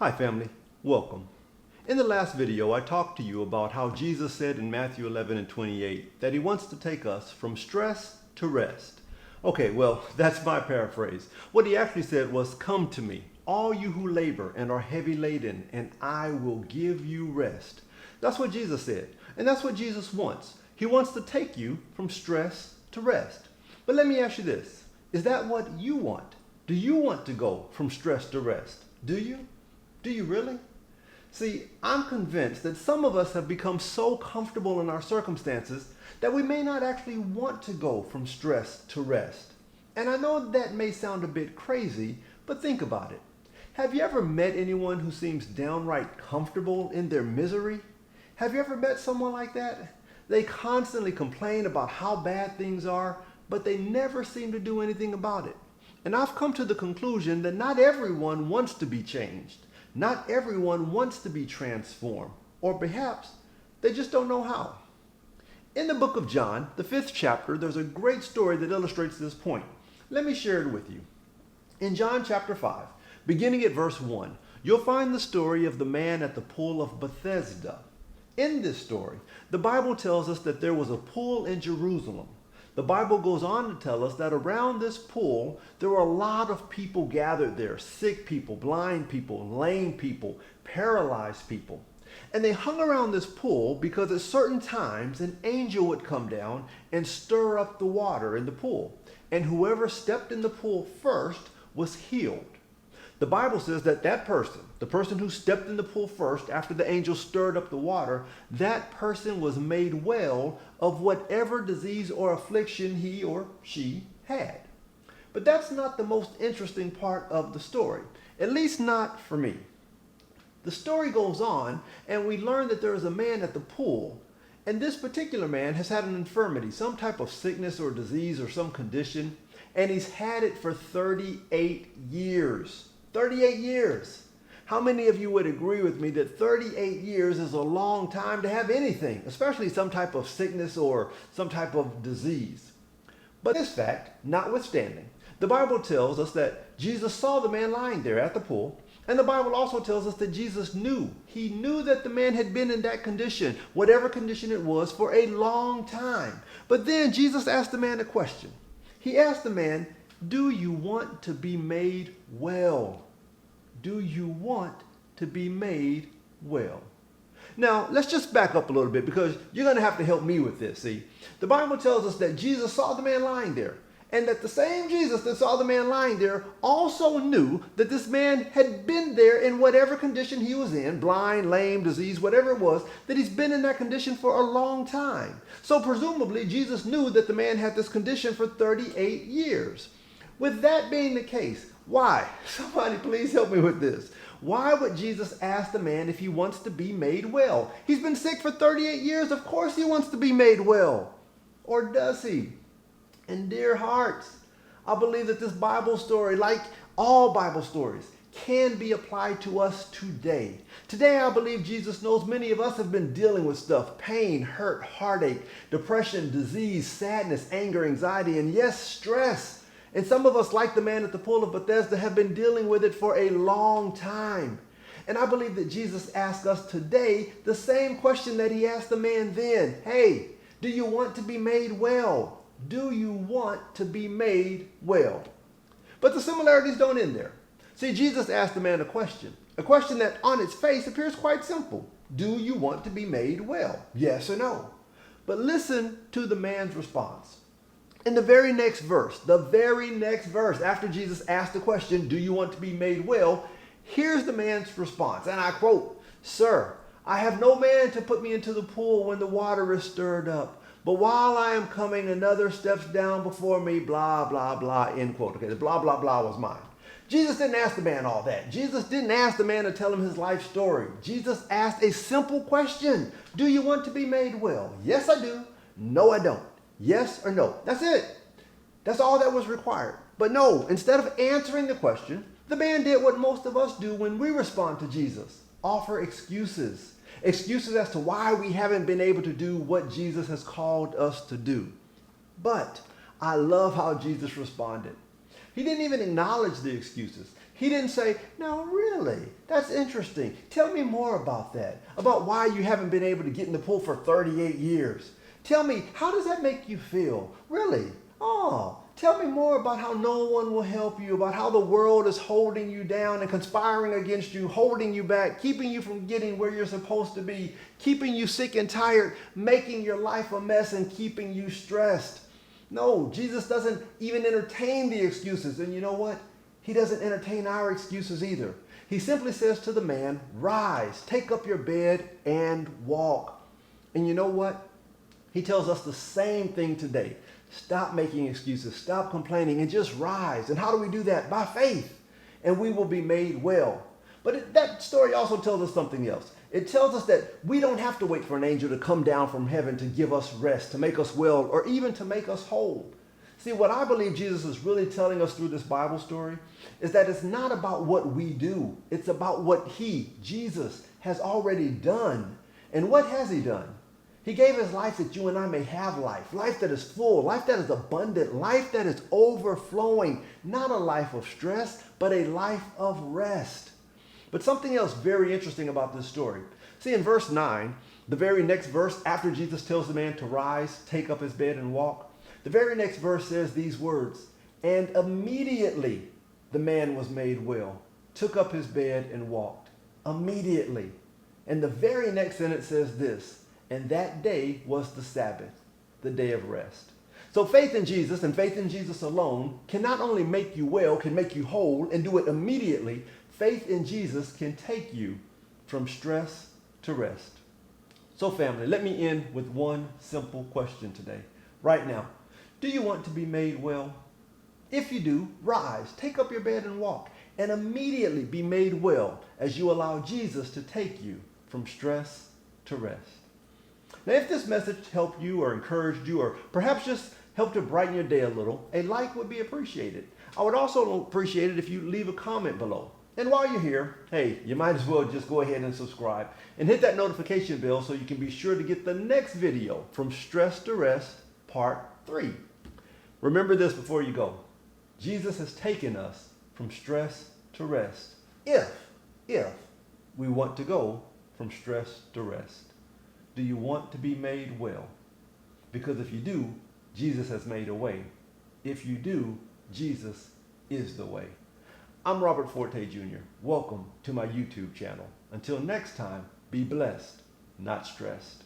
Hi family, welcome. In the last video, I talked to you about how Jesus said in Matthew 11 and 28 that he wants to take us from stress to rest. Okay, well, that's my paraphrase. What he actually said was, "Come to me, all you who labor and are heavy laden, and I will give you rest." That's what Jesus said, and that's what Jesus wants. He wants to take you from stress to rest. But let me ask you this, is that what you want? Do you want to go from stress to rest? Do you? Do you really? See, I'm convinced that some of us have become so comfortable in our circumstances that we may not actually want to go from stress to rest. And I know that may sound a bit crazy, but think about it. Have you ever met anyone who seems downright comfortable in their misery? Have you ever met someone like that? They constantly complain about how bad things are, but they never seem to do anything about it. And I've come to the conclusion that not everyone wants to be changed. Not everyone wants to be transformed, or perhaps they just don't know how. In the book of John, the 5th chapter, there's a great story that illustrates this point. Let me share it with you. In John chapter 5, beginning at verse 1, you'll find the story of the man at the pool of Bethesda. In this story, the Bible tells us that there was a pool in Jerusalem. The Bible goes on to tell us that around this pool, there were a lot of people gathered there, sick people, blind people, lame people, paralyzed people. And they hung around this pool because at certain times an angel would come down and stir up the water in the pool. And whoever stepped in the pool first was healed. The Bible says that the person who stepped in the pool first after the angel stirred up the water, that person was made well of whatever disease or affliction he or she had. But that's not the most interesting part of the story, at least not for me. The story goes on, and we learn that there is a man at the pool, and this particular man has had an infirmity, some type of sickness or disease or some condition, and he's had it for 38 years. 38 years. How many of you would agree with me that 38 years is a long time to have anything, especially some type of sickness or some type of disease? But this fact notwithstanding, the Bible tells us that Jesus saw the man lying there at the pool, and the Bible also tells us that Jesus knew. He knew that the man had been in that condition, whatever condition it was, for a long time. But then Jesus asked the man a question. He asked the man, "Do you want to be made well?" Do you want to be made well? Now, let's just back up a little bit because you're going to have to help me with this. See, the Bible tells us that Jesus saw the man lying there, and that the same Jesus that saw the man lying there also knew that this man had been there in whatever condition he was in, blind, lame, disease, whatever it was, that he's been in that condition for a long time. So presumably, Jesus knew that the man had this condition for 38 years. With that being the case, why? Somebody please help me with this. Why would Jesus ask the man if he wants to be made well? He's been sick for 38 years. Of course he wants to be made well. Or does he? And dear hearts, I believe that this Bible story, like all Bible stories, can be applied to us today. Today, I believe Jesus knows many of us have been dealing with stuff: pain, hurt, heartache, depression, disease, sadness, anger, anxiety, and yes, stress. And some of us, like the man at the pool of Bethesda, have been dealing with it for a long time. And I believe that Jesus asks us today the same question that he asked the man then. Hey, do you want to be made well? Do you want to be made well? But the similarities don't end there. See, Jesus asked the man a question that on its face appears quite simple. Do you want to be made well? Yes or no? But listen to the man's response. In the very next verse, after Jesus asked the question, do you want to be made well? Here's the man's response, and I quote, "Sir, I have no man to put me into the pool when the water is stirred up. But while I am coming, another steps down before me," blah, blah, blah, end quote. Okay, the blah, blah, blah was mine. Jesus didn't ask the man all that. Jesus didn't ask the man to tell him his life story. Jesus asked a simple question. Do you want to be made well? Yes, I do. No, I don't. Yes or no. That's it. That's all that was required. But no, instead of answering the question, the man did what most of us do when we respond to Jesus: offer excuses. Excuses as to why we haven't been able to do what Jesus has called us to do. But I love how Jesus responded. He didn't even acknowledge the excuses. He didn't say, now really, that's interesting. Tell me more about that, about why you haven't been able to get in the pool for 38 years. Tell me, how does that make you feel? Really? Oh, tell me more about how no one will help you, about how the world is holding you down and conspiring against you, holding you back, keeping you from getting where you're supposed to be, keeping you sick and tired, making your life a mess and keeping you stressed. No, Jesus doesn't even entertain the excuses. And you know what? He doesn't entertain our excuses either. He simply says to the man, rise, take up your bed and walk. And you know what? He tells us the same thing today. Stop making excuses, stop complaining, and just rise. And how do we do that? By faith. And we will be made well. But that story also tells us something else. It tells us that we don't have to wait for an angel to come down from heaven to give us rest, to make us well, or even to make us whole. See, what I believe Jesus is really telling us through this Bible story is that it's not about what we do. It's about what he, Jesus, has already done. And what has he done? He gave his life that you and I may have life, life that is full, life that is abundant, life that is overflowing, not a life of stress, but a life of rest. But something else very interesting about this story. See, in verse 9, the very next verse after Jesus tells the man to rise, take up his bed and walk, the very next verse says these words, and immediately the man was made well, took up his bed and walked. Immediately. And the very next sentence says this, and that day was the Sabbath, the day of rest. So faith in Jesus and faith in Jesus alone can not only make you well, can make you whole and do it immediately. Faith in Jesus can take you from stress to rest. So family, let me end with one simple question today. Right now, do you want to be made well? If you do, rise, take up your bed and walk, and immediately be made well as you allow Jesus to take you from stress to rest. Now, if this message helped you or encouraged you or perhaps just helped to brighten your day a little, a like would be appreciated. I would also appreciate it if you leave a comment below. And while you're here, hey, you might as well just go ahead and subscribe and hit that notification bell so you can be sure to get the next video from Stress to Rest, Part 3. Remember this before you go. Jesus has taken us from stress to rest if we want to go from stress to rest. Do you want to be made well? Because if you do, Jesus has made a way. If you do, Jesus is the way. I'm Robert Forte Jr. Welcome to my YouTube channel. Until next time, be blessed, not stressed.